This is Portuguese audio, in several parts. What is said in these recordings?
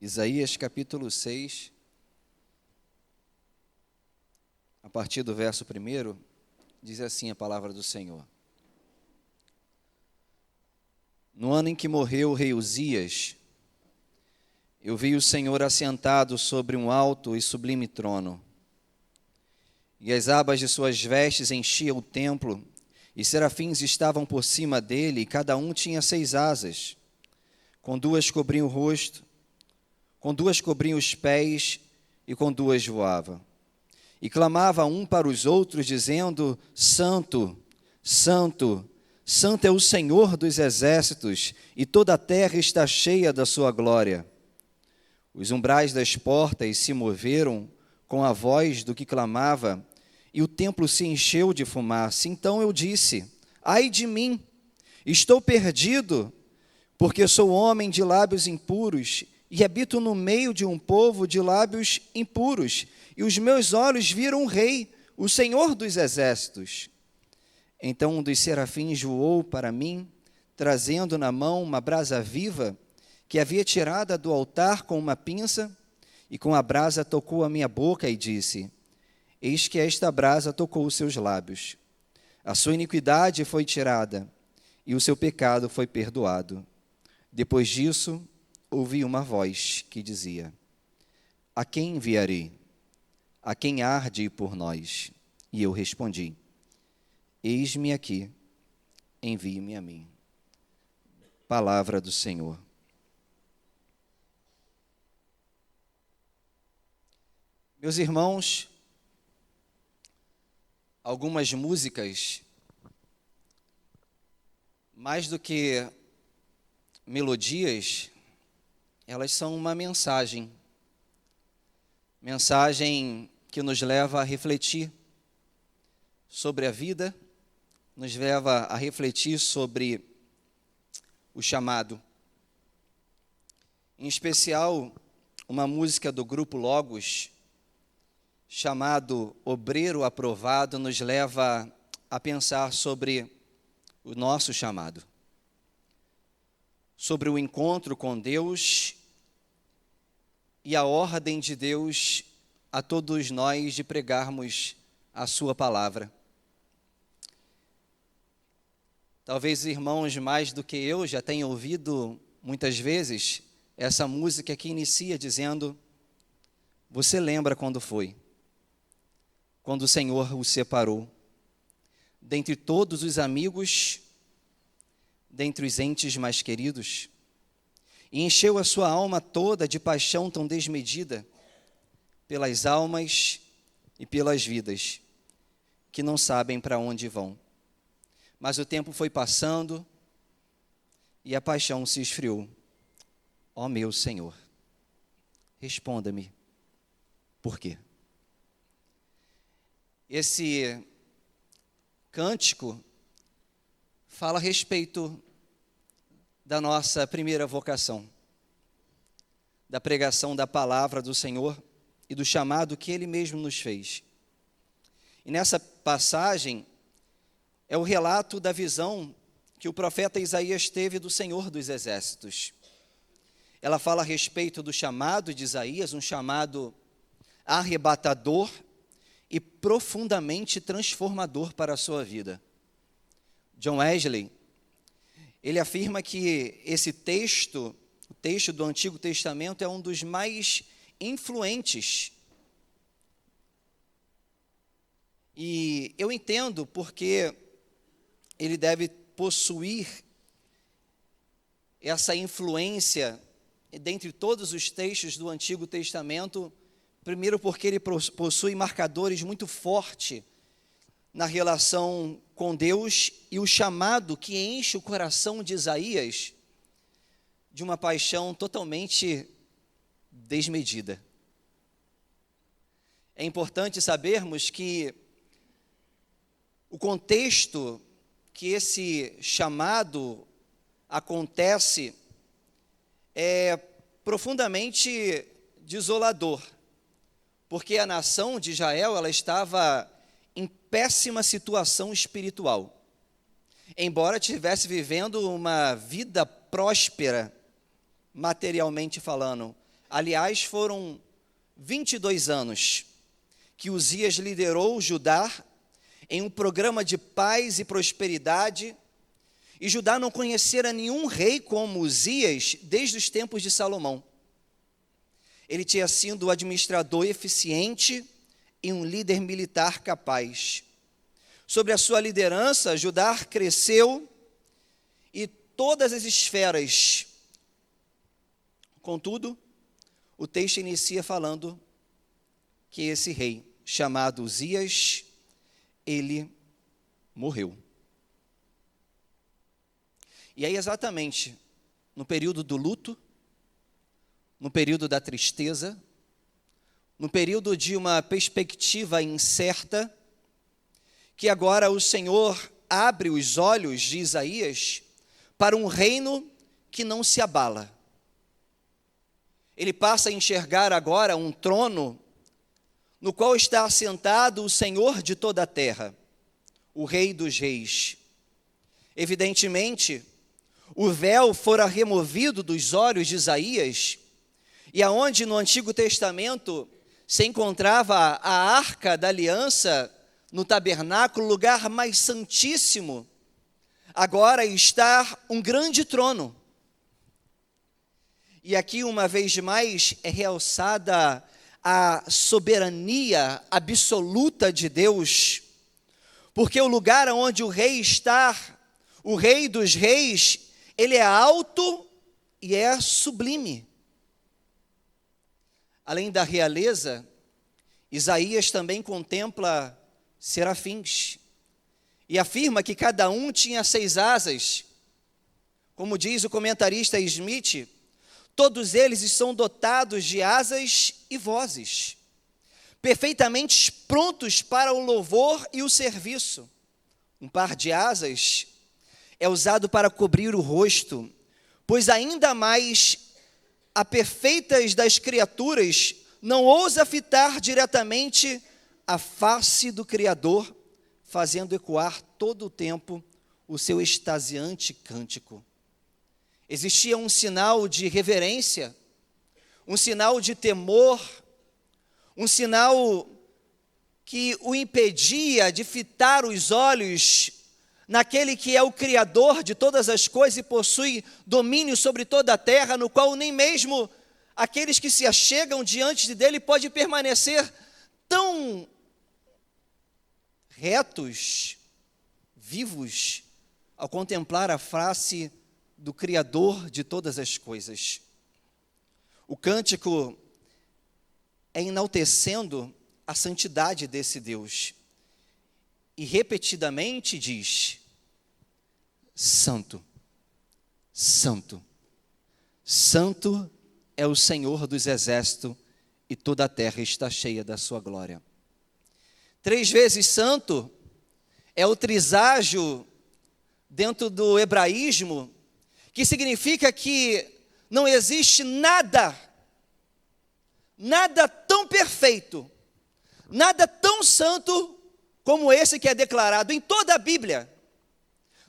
Isaías capítulo 6, a partir do verso 1, diz assim a palavra do Senhor. No ano em que morreu o rei Uzias, eu vi o Senhor assentado sobre um alto e sublime trono, e as abas de suas vestes enchiam o templo, e serafins estavam por cima dele, e cada um tinha 6 asas, com 2 cobriam o rosto, com 2 cobriam os pés, e com 2 voava. E clamava um para os outros, dizendo: Santo, Santo, Santo é o Senhor dos exércitos, e toda a terra está cheia da sua glória. Os umbrais das portas se moveram com a voz do que clamava, e o templo se encheu de fumaça. Então eu disse: ai de mim, estou perdido, porque sou homem de lábios impuros, e habito no meio de um povo de lábios impuros, e os meus olhos viram o Rei, o Senhor dos exércitos. Então um dos serafins voou para mim, trazendo na mão uma brasa viva, que havia tirada do altar com uma pinça, e com a brasa tocou a minha boca e disse: eis que esta brasa tocou os seus lábios. A sua iniquidade foi tirada, e o seu pecado foi perdoado. Depois disso, ouvi uma voz que dizia: a quem enviarei? A quem arde por nós? E eu respondi: eis-me aqui, envie-me a mim. Palavra do Senhor. Meus irmãos, algumas músicas, mais do que melodias, elas são uma mensagem que nos leva a refletir sobre a vida, nos leva a refletir sobre o chamado. Em especial, uma música do grupo Logos, chamado Obreiro Aprovado, nos leva a pensar sobre o nosso chamado, sobre o encontro com Deus e a ordem de Deus a todos nós de pregarmos a sua palavra. Talvez os irmãos, mais do que eu, já tenham ouvido muitas vezes essa música que inicia dizendo: você lembra quando foi? Quando o Senhor o separou dentre todos os amigos, dentre os entes mais queridos, e encheu a sua alma toda de paixão tão desmedida pelas almas e pelas vidas que não sabem para onde vão. Mas o tempo foi passando e a paixão se esfriou. Ó meu Senhor, responda-me, por quê? Esse cântico fala a respeito da nossa primeira vocação, da pregação da palavra do Senhor e do chamado que Ele mesmo nos fez. E nessa passagem é o relato da visão que o profeta Isaías teve do Senhor dos exércitos. Ela fala a respeito do chamado de Isaías, um chamado arrebatador e profundamente transformador para a sua vida. John Wesley, ele afirma que esse texto, o texto do Antigo Testamento, é um dos mais influentes. E eu entendo porque ele deve possuir essa influência dentre todos os textos do Antigo Testamento. Primeiro porque ele possui marcadores muito fortes na relação com Deus e o chamado que enche o coração de Isaías de uma paixão totalmente desmedida. É importante sabermos que o contexto que esse chamado acontece é profundamente desolador, porque a nação de Israel, ela estava em péssima situação espiritual. Embora estivesse vivendo uma vida próspera, materialmente falando, Aliás, foram 22 anos que Uzias liderou Judá em um programa de paz e prosperidade, e Judá não conhecera nenhum rei como Uzias desde os tempos de Salomão. Ele tinha sido um administrador eficiente e um líder militar capaz. Sob a sua liderança, Judá cresceu e todas as esferas. Contudo, o texto inicia falando que esse rei, chamado Uzias, ele morreu. E aí, exatamente, no período do luto, no período da tristeza, no período de uma perspectiva incerta, que agora o Senhor abre os olhos de Isaías para um reino que não se abala. Ele passa a enxergar agora um trono no qual está assentado o Senhor de toda a terra, o Rei dos Reis. Evidentemente, o véu fora removido dos olhos de Isaías, e aonde no Antigo Testamento se encontrava a Arca da Aliança, no tabernáculo, lugar mais santíssimo, agora está um grande trono. E aqui, uma vez mais, é realçada a soberania absoluta de Deus, porque o lugar onde o rei está, o Rei dos Reis, ele é alto e é sublime. Além da realeza, Isaías também contempla serafins e afirma que cada um tinha 6 asas. Como diz o comentarista Smith, todos eles são dotados de asas e vozes, perfeitamente prontos para o louvor e o serviço. Um par de asas é usado para cobrir o rosto, pois ainda mais a perfeitas das criaturas não ousa fitar diretamente a face do Criador, fazendo ecoar todo o tempo o seu extasiante cântico. Existia um sinal de reverência, um sinal de temor, um sinal que o impedia de fitar os olhos naquele que é o Criador de todas as coisas e possui domínio sobre toda a terra, no qual nem mesmo aqueles que se achegam diante dele podem permanecer tão retos, vivos, ao contemplar a face do Criador de todas as coisas. O cântico é enaltecendo a santidade desse Deus. E repetidamente diz: Santo, Santo, Santo é o Senhor dos exércitos, e toda a terra está cheia da sua glória. 3 vezes santo é o triságio dentro do hebraísmo, que significa que não existe nada tão perfeito, nada tão santo como esse que é declarado em toda a Bíblia.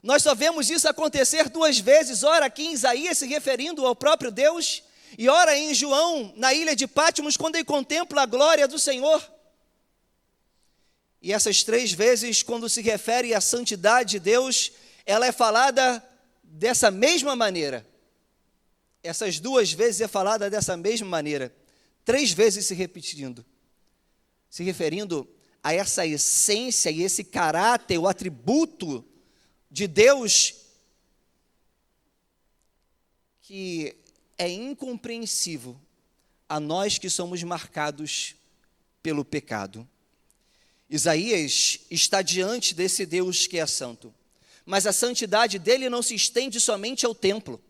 Nós só vemos isso acontecer 2 vezes, ora aqui em Isaías se referindo ao próprio Deus, e ora em João, na ilha de Patmos, quando ele contempla a glória do Senhor. E essas 3 vezes, quando se refere à santidade de Deus, ela é falada dessa mesma maneira. Essas 2 vezes é falada dessa mesma maneira, 3 vezes se repetindo, se referindo a essa essência e esse caráter, o atributo de Deus, que é incompreensível a nós que somos marcados pelo pecado. Isaías está diante desse Deus que é santo, mas a santidade dele não se estende somente ao templo.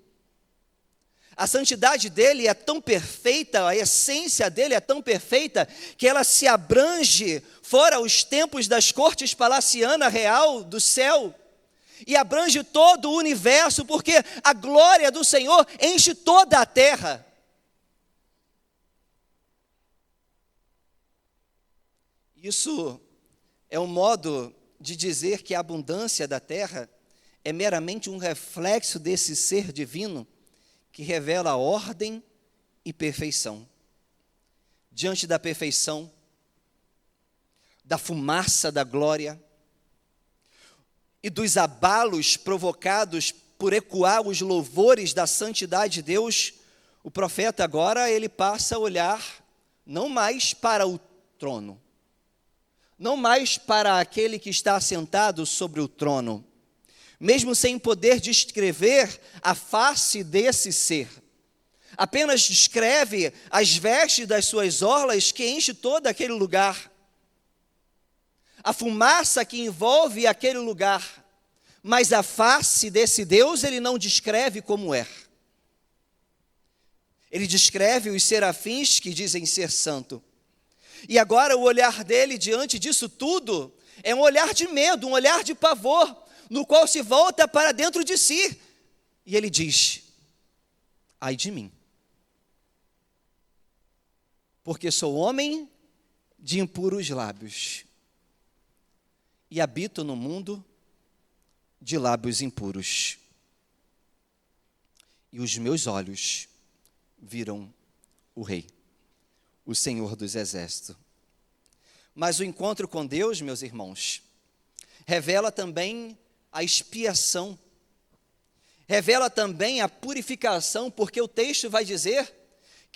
A santidade dele é tão perfeita, a essência dele é tão perfeita, que ela se abrange fora os tempos das cortes palaciana real do céu, e abrange todo o universo, porque a glória do Senhor enche toda a terra. Isso é um modo de dizer que a abundância da terra é meramente um reflexo desse ser divino, que revela ordem e perfeição. Diante da perfeição, da fumaça da glória e dos abalos provocados por ecoar os louvores da santidade de Deus, o profeta agora ele passa a olhar não mais para o trono, não mais para aquele que está assentado sobre o trono, mesmo sem poder descrever a face desse ser. Apenas descreve as vestes das suas orlas que enche todo aquele lugar, a fumaça que envolve aquele lugar, mas a face desse Deus ele não descreve como é. Ele descreve os serafins que dizem ser santo. E agora o olhar dele diante disso tudo é um olhar de medo, um olhar de pavor, no qual se volta para dentro de si. E ele diz: ai de mim, porque sou homem de impuros lábios e habito no mundo de lábios impuros. E os meus olhos viram o Rei, o Senhor dos Exércitos. Mas o encontro com Deus, meus irmãos, revela também a expiação, revela também a purificação, porque o texto vai dizer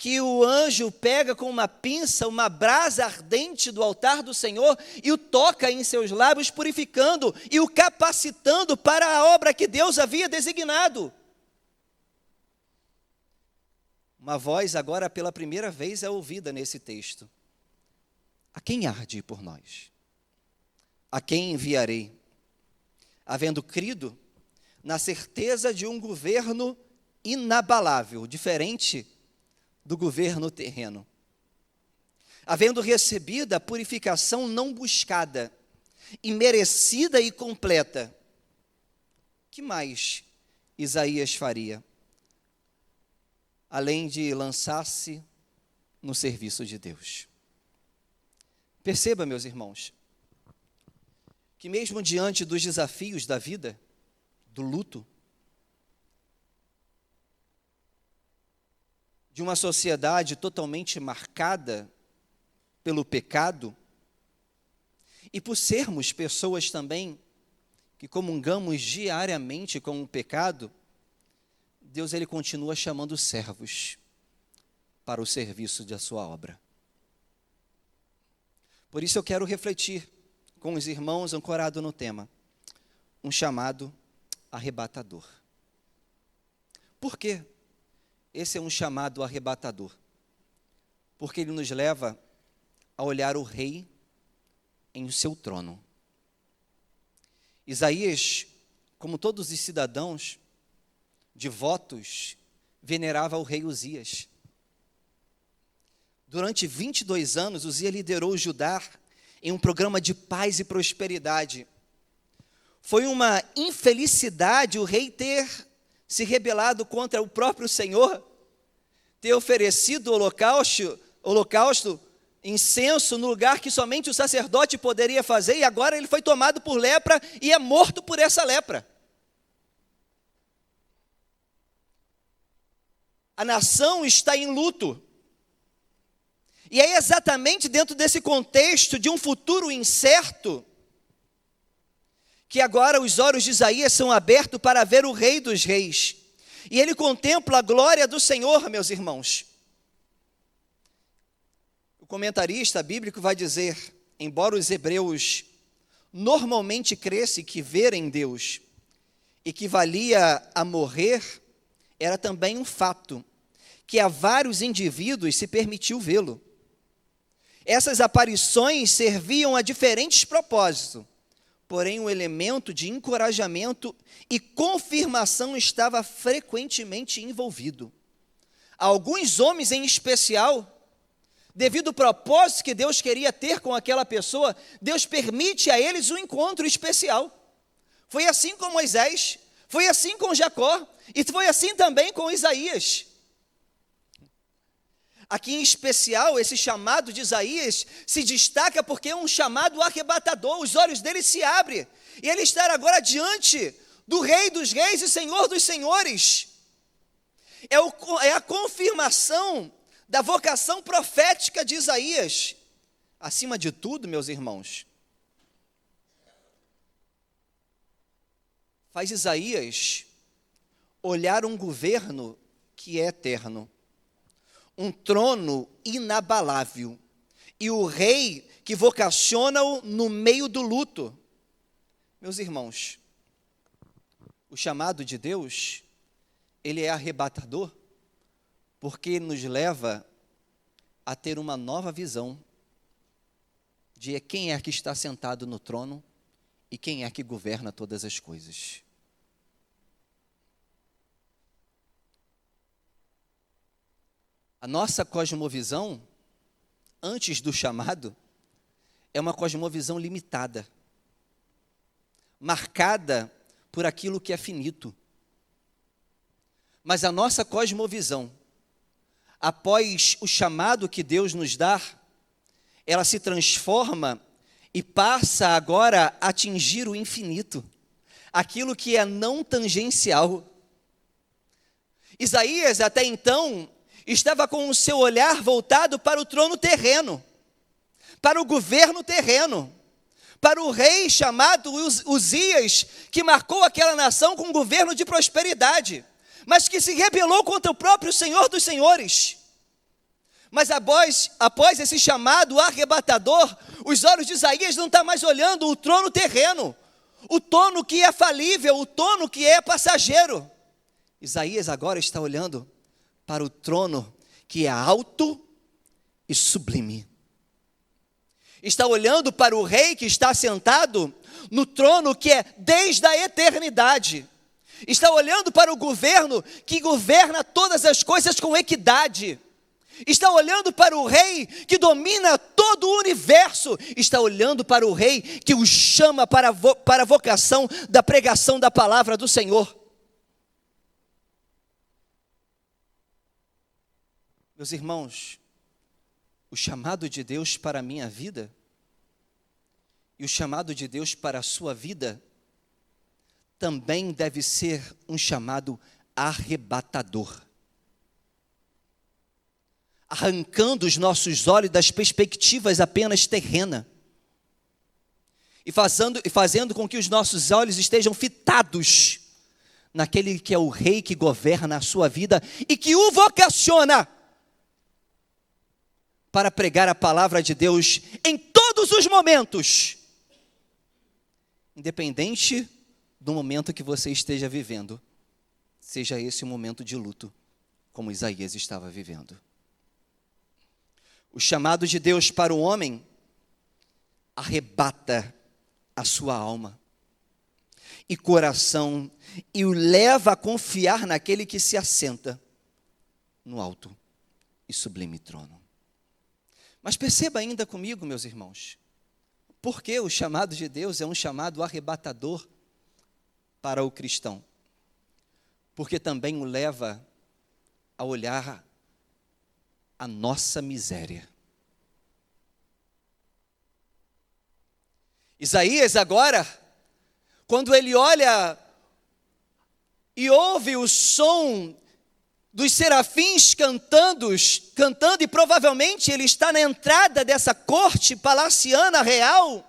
que o anjo pega com uma pinça uma brasa ardente do altar do Senhor e o toca em seus lábios, purificando e o capacitando para a obra que Deus havia designado. Uma voz agora pela primeira vez é ouvida nesse texto: a quem há de ir por nós? A quem enviarei? Havendo crido na certeza de um governo inabalável, diferente do governo terreno, havendo recebido a purificação não buscada, imerecida e completa, que mais Isaías faria, além de lançar-se no serviço de Deus? Perceba, meus irmãos, que mesmo diante dos desafios da vida, do luto, de uma sociedade totalmente marcada pelo pecado, e por sermos pessoas também que comungamos diariamente com o pecado, Deus ele continua chamando servos para o serviço da sua obra. Por isso eu quero refletir com os irmãos ancorado no tema, um chamado arrebatador. Por quê? Esse é um chamado arrebatador, porque ele nos leva a olhar o Rei em seu trono. Isaías, como todos os cidadãos devotos, venerava o rei Uzias. Durante 22 anos, Uzias liderou Judá em um programa de paz e prosperidade. Foi uma infelicidade o rei ter se rebelado contra o próprio Senhor, ter oferecido holocausto, incenso no lugar que somente o sacerdote poderia fazer, e agora ele foi tomado por lepra e é morto por essa lepra. A nação está em luto. E é exatamente dentro desse contexto de um futuro incerto que agora os olhos de Isaías são abertos para ver o Rei dos Reis. E ele contempla a glória do Senhor, meus irmãos. O comentarista bíblico vai dizer, embora os hebreus normalmente crescem que ver em Deus equivalia a morrer, era também um fato que a vários indivíduos se permitiu vê-lo. Essas aparições serviam a diferentes propósitos, porém o elemento de encorajamento e confirmação estava frequentemente envolvido. Alguns homens em especial, devido ao propósito que Deus queria ter com aquela pessoa, Deus permite a eles um encontro especial. Foi assim com Moisés, foi assim com Jacó, e foi assim também com Isaías. Aqui em especial, esse chamado de Isaías se destaca porque é um chamado arrebatador. Os olhos dele se abrem e ele está agora diante do Rei dos Reis e Senhor dos Senhores. É a confirmação da vocação profética de Isaías. Acima de tudo, meus irmãos, faz Isaías olhar um governo que é eterno, um trono inabalável, e o rei que vocaciona-o no meio do luto. Meus irmãos, o chamado de Deus, ele é arrebatador, porque nos leva a ter uma nova visão de quem é que está sentado no trono e quem é que governa todas as coisas. A nossa cosmovisão, antes do chamado, é uma cosmovisão limitada, marcada por aquilo que é finito. Mas a nossa cosmovisão, após o chamado que Deus nos dá, ela se transforma e passa agora a atingir o infinito, aquilo que é não tangencial. Isaías, até então, estava com o seu olhar voltado para o trono terreno, para o governo terreno, para o rei chamado Uzias, que marcou aquela nação com um governo de prosperidade, mas que se rebelou contra o próprio Senhor dos Senhores. Mas após esse chamado arrebatador, os olhos de Isaías não estão mais olhando o trono terreno, o trono que é falível, o trono que é passageiro. Isaías agora está olhando para o trono que é alto e sublime. Está olhando para o rei que está sentado no trono que é desde a eternidade. Está olhando para o governo que governa todas as coisas com equidade. Está olhando para o rei que domina todo o universo. Está olhando para o rei que o chama para a vocação da pregação da palavra do Senhor. Meus irmãos, o chamado de Deus para a minha vida e o chamado de Deus para a sua vida também deve ser um chamado arrebatador, arrancando os nossos olhos das perspectivas apenas terrenas e fazendo com que os nossos olhos estejam fitados naquele que é o rei que governa a sua vida e que o vocaciona para pregar a palavra de Deus em todos os momentos, independente do momento que você esteja vivendo, seja esse um momento de luto, como Isaías estava vivendo. O chamado de Deus para o homem arrebata a sua alma e coração e o leva a confiar naquele que se assenta no alto e sublime trono. Mas perceba ainda comigo, meus irmãos, porque o chamado de Deus é um chamado arrebatador para o cristão. Porque também o leva a olhar a nossa miséria. Isaías agora, quando ele olha e ouve o som dos serafins cantando, e provavelmente ele está na entrada dessa corte palaciana real,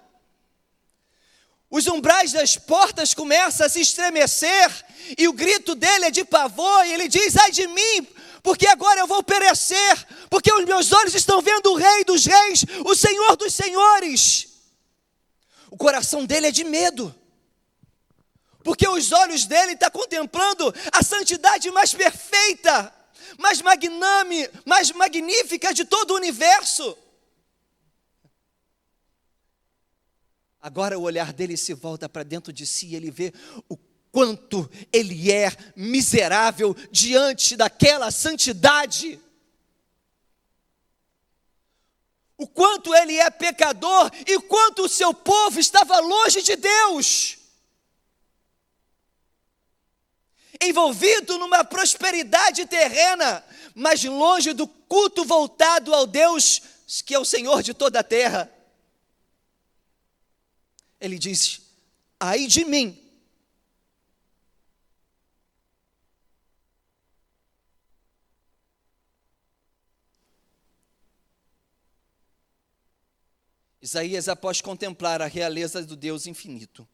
os umbrais das portas começam a se estremecer, e o grito dele é de pavor, e ele diz: ai de mim, porque agora eu vou perecer, porque os meus olhos estão vendo o Rei dos Reis, o Senhor dos Senhores. O coração dele é de medo, porque os olhos dele estão contemplando a santidade mais perfeita, mais magnânime, mais magnífica de todo o universo. Agora o olhar dele se volta para dentro de si e ele vê o quanto ele é miserável diante daquela santidade. O quanto ele é pecador e o quanto o seu povo estava longe de Deus. Envolvido numa prosperidade terrena, mas longe do culto voltado ao Deus que é o Senhor de toda a terra. Ele diz: ai de mim, Isaías, após contemplar a realeza do Deus infinito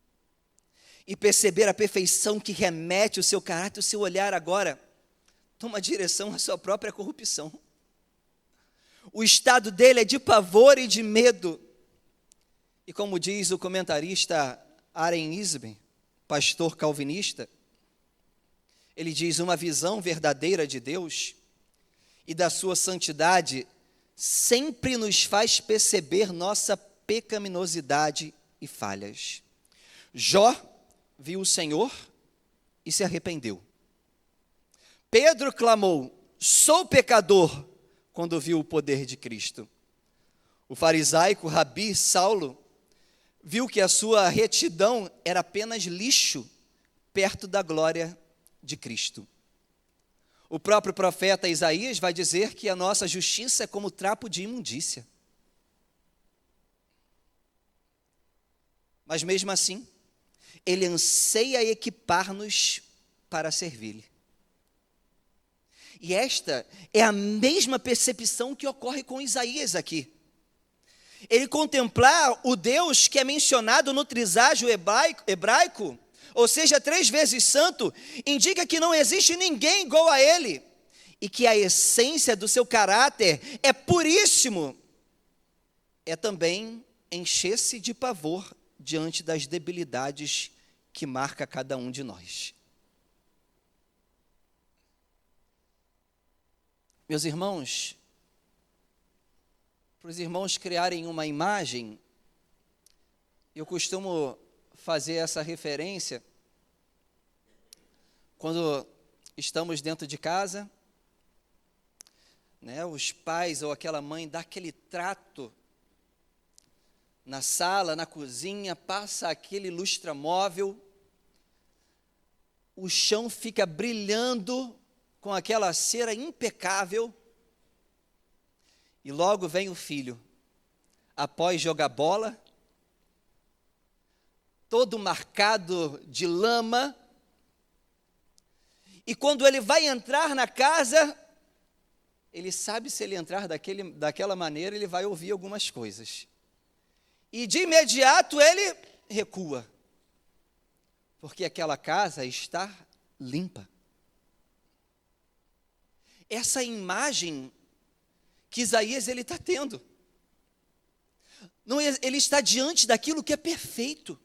e perceber a perfeição que remete o seu caráter, o seu olhar agora toma direção à sua própria corrupção. O estado dele é de pavor e de medo. E como diz o comentarista Aren Isben, pastor calvinista, ele diz: uma visão verdadeira de Deus e da sua santidade sempre nos faz perceber nossa pecaminosidade e falhas. Jó viu o Senhor e se arrependeu. Pedro clamou: sou pecador, quando viu o poder de Cristo. O farisaico Rabi Saulo viu que a sua retidão era apenas lixo perto da glória de Cristo. O próprio profeta Isaías vai dizer que a nossa justiça é como trapo de imundícia. Mas mesmo assim, ele anseia equipar-nos para servir-lhe. E esta é a mesma percepção que ocorre com Isaías aqui. Ele contemplar o Deus que é mencionado no triságio hebraico, ou seja, 3 vezes santo, indica que não existe ninguém igual a ele, e que a essência do seu caráter é puríssimo, é também encher-se de pavor diante das debilidades que marca cada um de nós. Meus irmãos, para os irmãos criarem uma imagem, eu costumo fazer essa referência quando estamos dentro de casa, né, os pais ou aquela mãe dá aquele trato na sala, na cozinha, passa aquele lustramóvel, o chão fica brilhando com aquela cera impecável, e logo vem o filho, após jogar bola, todo marcado de lama, e quando ele vai entrar na casa, ele sabe se ele entrar daquela maneira, ele vai ouvir algumas coisas. E de imediato ele recua, porque aquela casa está limpa. Essa imagem que Isaías ele está tendo. Não, ele está diante daquilo que é perfeito.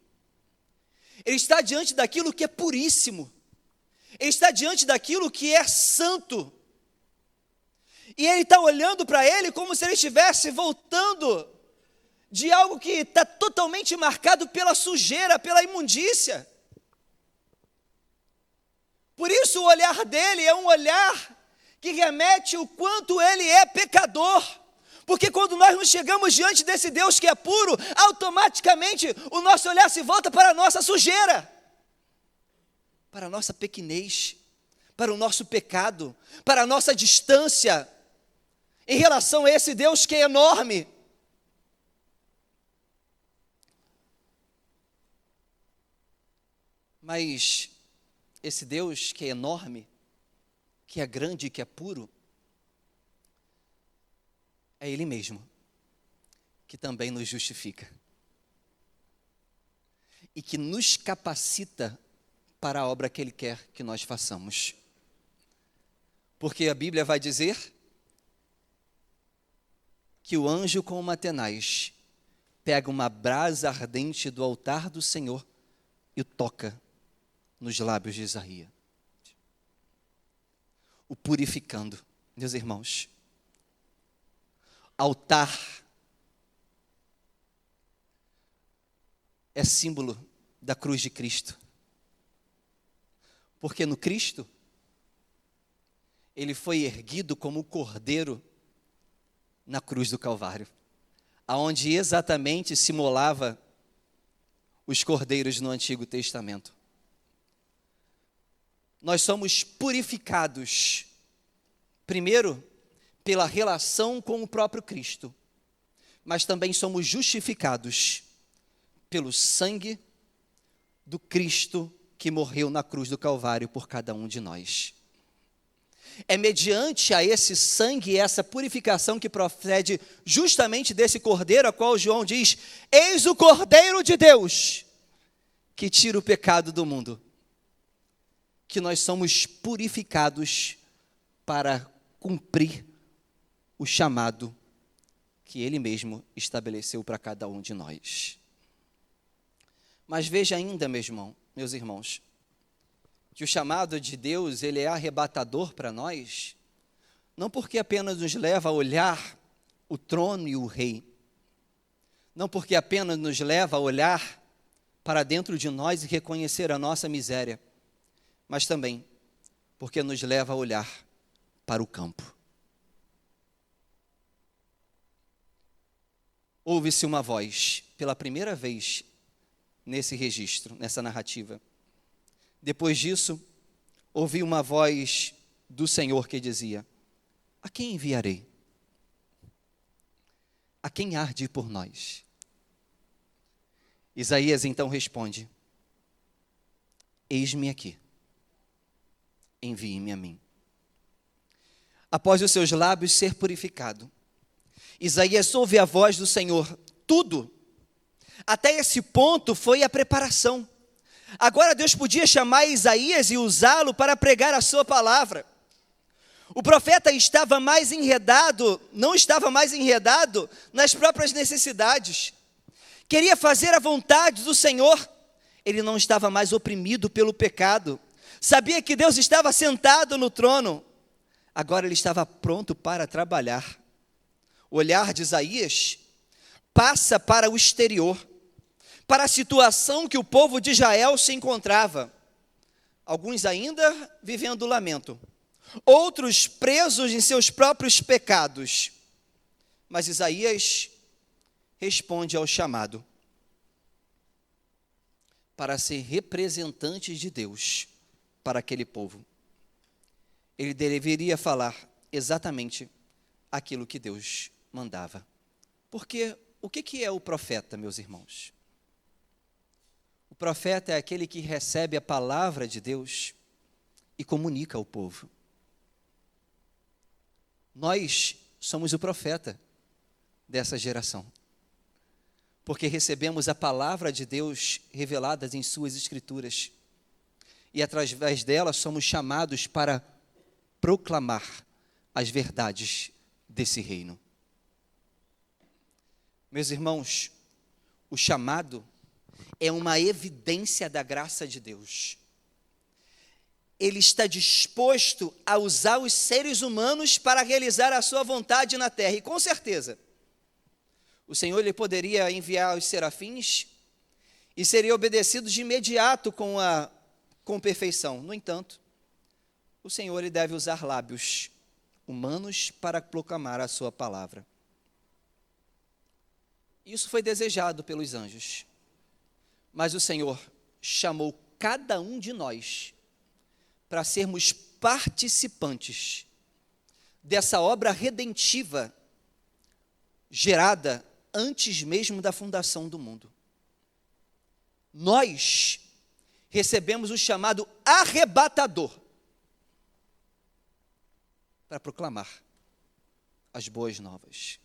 Ele está diante daquilo que é puríssimo. Ele está diante daquilo que é santo. E ele está olhando para ele como se ele estivesse voltando de algo que está totalmente marcado pela sujeira, pela imundícia. Por isso o olhar dele é um olhar que remete o quanto ele é pecador. Porque quando nós nos chegamos diante desse Deus que é puro, automaticamente o nosso olhar se volta para a nossa sujeira, para a nossa pequenez, para o nosso pecado, para a nossa distância em relação a esse Deus que é enorme. Mas esse Deus que é enorme, que é grande e que é puro, é Ele mesmo, que também nos justifica e que nos capacita para a obra que Ele quer que nós façamos. Porque a Bíblia vai dizer que o anjo com uma tenaz pega uma brasa ardente do altar do Senhor e toca nos lábios de Isaías, o purificando. Meus irmãos, altar é símbolo da cruz de Cristo, porque no Cristo ele foi erguido como o cordeiro na cruz do Calvário, aonde exatamente se imolava os cordeiros no Antigo Testamento. Nós somos purificados, primeiro, pela relação com o próprio Cristo, mas também somos justificados pelo sangue do Cristo que morreu na cruz do Calvário por cada um de nós. É mediante a esse sangue e essa purificação que procede justamente desse cordeiro, a qual João diz: eis o Cordeiro de Deus, que tira o pecado do mundo, que nós somos purificados para cumprir o chamado que Ele mesmo estabeleceu para cada um de nós. Mas veja ainda, meus irmãos, que o chamado de Deus, ele é arrebatador para nós, não porque apenas nos leva a olhar o trono e o rei, não porque apenas nos leva a olhar para dentro de nós e reconhecer a nossa miséria, mas também porque nos leva a olhar para o campo. Ouve-se uma voz, pela primeira vez nesse registro, nessa narrativa. Depois disso, ouvi uma voz do Senhor que dizia: a quem enviarei? A quem há de ir por nós? Isaías então responde: eis-me aqui, envie-me a mim. Após os seus lábios ser purificado, Isaías ouve a voz do Senhor. Tudo, até esse ponto, foi a preparação. Agora Deus podia chamar Isaías e usá-lo para pregar a sua palavra. O profeta estava mais enredado, não estava mais enredado nas próprias necessidades. Queria fazer a vontade do Senhor. Ele não estava mais oprimido pelo pecado. Sabia que Deus estava sentado no trono. Agora ele estava pronto para trabalhar. O olhar de Isaías passa para o exterior, para a situação que o povo de Israel se encontrava. Alguns ainda vivendo lamento, outros presos em seus próprios pecados. Mas Isaías responde ao chamado para ser representante de Deus para aquele povo. Ele deveria falar exatamente aquilo que Deus mandava. Porque o que é o profeta, meus irmãos? O profeta é aquele que recebe a palavra de Deus e comunica ao povo. Nós somos o profeta dessa geração, porque recebemos a palavra de Deus revelada em suas escrituras, e através dela somos chamados para proclamar as verdades desse reino. Meus irmãos, o chamado é uma evidência da graça de Deus. Ele está disposto a usar os seres humanos para realizar a sua vontade na terra. E com certeza, o Senhor ele poderia enviar os serafins e seria obedecido de imediato com perfeição. No entanto, o Senhor ele deve usar lábios humanos para proclamar a sua palavra. Isso foi desejado pelos anjos. Mas o Senhor chamou cada um de nós para sermos participantes dessa obra redentiva gerada antes mesmo da fundação do mundo. Nós recebemos o chamado arrebatador para proclamar as boas novas.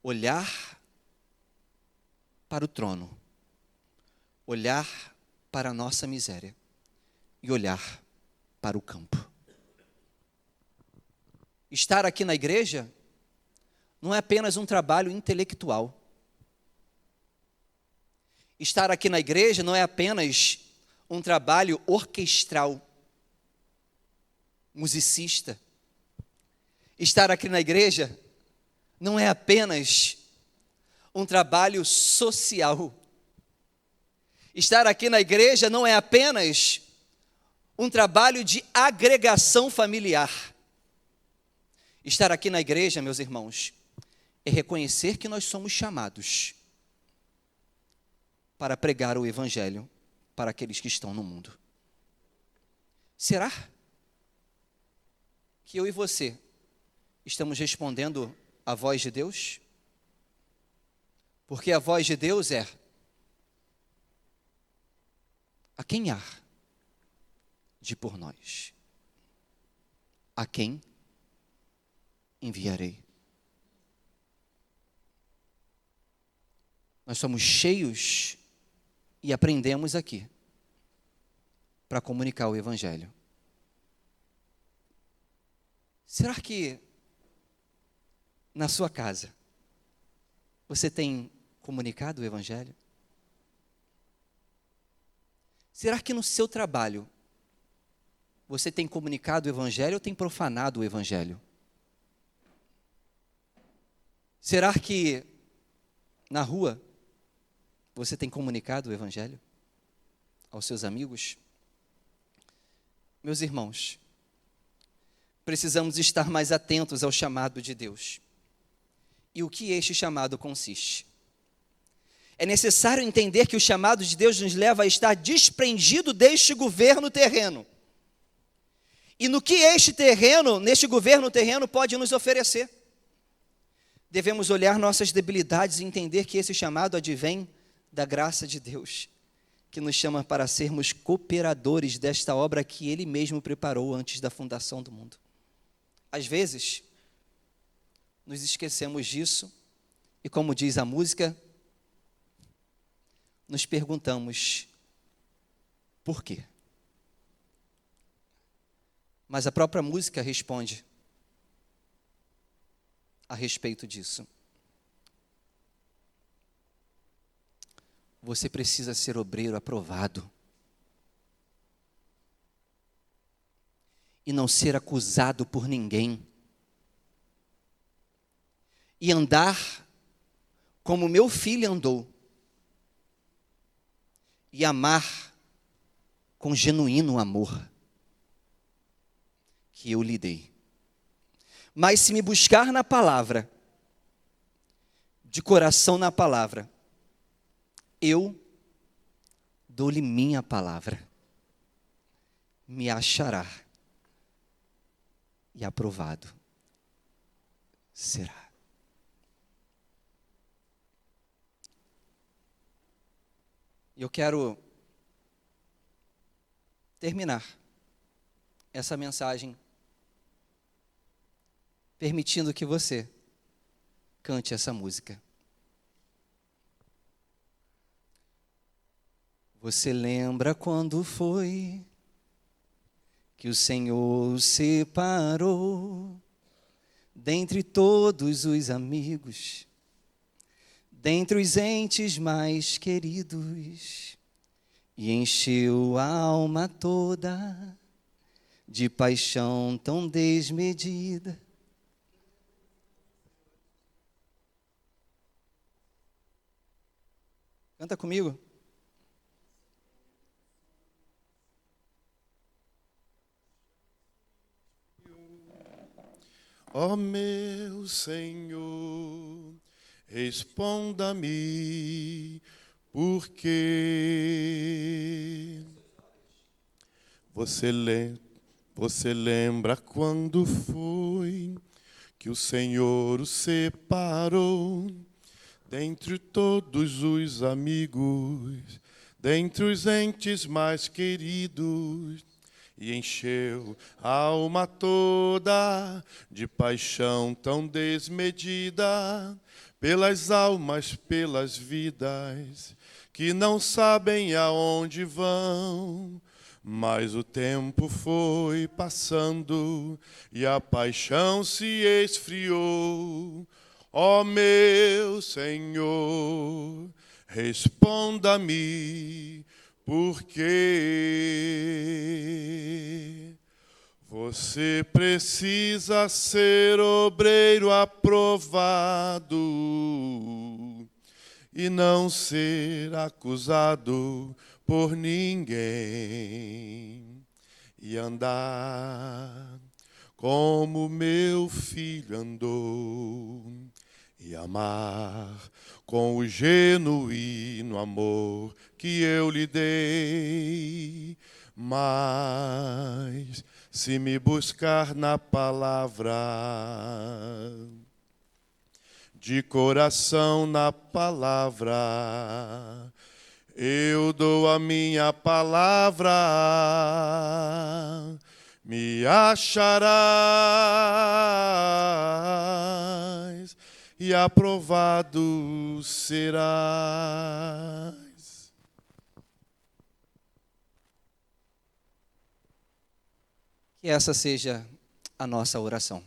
Olhar para o trono, olhar para a nossa miséria e olhar para o campo. Estar aqui na igreja não é apenas um trabalho intelectual. Estar aqui na igreja não é apenas um trabalho orquestral, musicista. Estar aqui na igreja não é apenas um trabalho social. Estar aqui na igreja não é apenas um trabalho de agregação familiar. Estar aqui na igreja, meus irmãos, é reconhecer que nós somos chamados para pregar o evangelho para aqueles que estão no mundo. Será que eu e você estamos respondendo à voz de Deus? Porque a voz de Deus é: a quem há de por nós? a quem enviarei? Nós somos cheios e aprendemos aqui para comunicar o Evangelho. Será que na sua casa você tem comunicado o Evangelho? Será que no seu trabalho você tem comunicado o Evangelho ou tem profanado o Evangelho? Será que na rua você tem comunicado o Evangelho aos seus amigos? Meus irmãos, precisamos estar mais atentos ao chamado de Deus. E o que este chamado consiste? É necessário entender que o chamado de Deus nos leva a estar desprendido deste governo terreno. E no que neste governo terreno pode nos oferecer? Devemos olhar nossas debilidades e entender que esse chamado advém da graça de Deus, que nos chama para sermos cooperadores desta obra que Ele mesmo preparou antes da fundação do mundo. Às vezes, nos esquecemos disso e, como diz a música, nos perguntamos por quê? Mas a própria música responde a respeito disso. Você precisa ser obreiro aprovado e não ser acusado por ninguém, e andar como meu filho andou, e amar com genuíno amor que eu lhe dei. Mas se me buscar na palavra, de coração na palavra, eu dou-lhe minha palavra, me achará e aprovado será. Eu quero terminar essa mensagem permitindo que você cante essa música. Você lembra quando foi que o Senhor o separou dentre todos os amigos, dentre os entes mais queridos, e encheu a alma toda de paixão tão desmedida? Canta comigo. Ó meu Senhor, responda-me, porque você lembra quando foi que o Senhor o separou dentre todos os amigos, dentre os entes mais queridos, e encheu a alma toda de paixão tão desmedida pelas almas, pelas vidas que não sabem aonde vão. Mas o tempo foi passando e a paixão se esfriou. Ó meu Senhor, responda-me, porque você precisa ser obreiro aprovado e não ser acusado por ninguém, e andar como meu filho andou, e amar com o genuíno amor que eu lhe dei. Mas se me buscar na palavra, de coração na palavra, eu dou a minha palavra, me acharás e aprovado serás. Que essa seja a nossa oração.